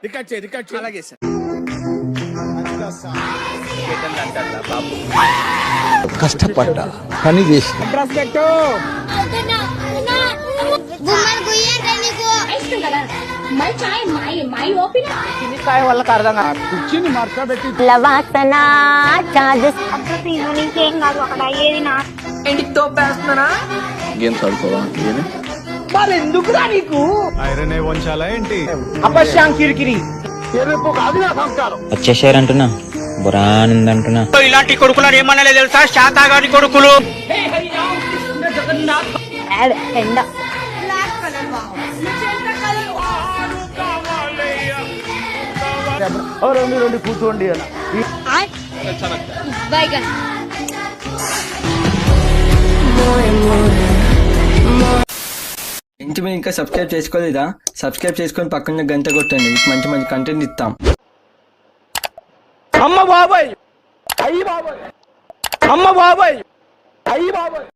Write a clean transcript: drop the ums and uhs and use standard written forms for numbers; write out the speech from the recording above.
Record అలాగే sir. కష్టపడ్డా పని చేసి వాళ్ళకి అర్థం కాదు కూర్చుని మార్చబెట్టి ఇంకేం కాదు అక్కడ అయ్యేది నా ఇంటికి తోపేస్తున్నారా? ఏం చదువుకోవా మరి ఎందుకురా నీకు ఐరన్ వంచాలా ఏంటి? అపశ్యాం కిరికిరి ఎరుపు కాదు నా సంస్కారం. వచ్చేసారంటున్నా బురానుందంటున్నా. ఇలాంటి కొడుకులు ఏమన్నా తెలుసా? శాతాగారి కొడుకులు. ఎండ రెండు కూర్చోండి అన్న ఇంటి మీరు ఇంకా సబ్స్క్రైబ్ చేసుకోలేదా? సబ్స్క్రైబ్ చేసుకొని పక్కన గంట కొట్టండి. మంచి మంచి కంటెంట్ ఇస్తాం. అమ్మ బాబాయ్ అయ్యి బాబాయ్ అమ్మ బాబాయ్ అయ్యి బాబాయ్.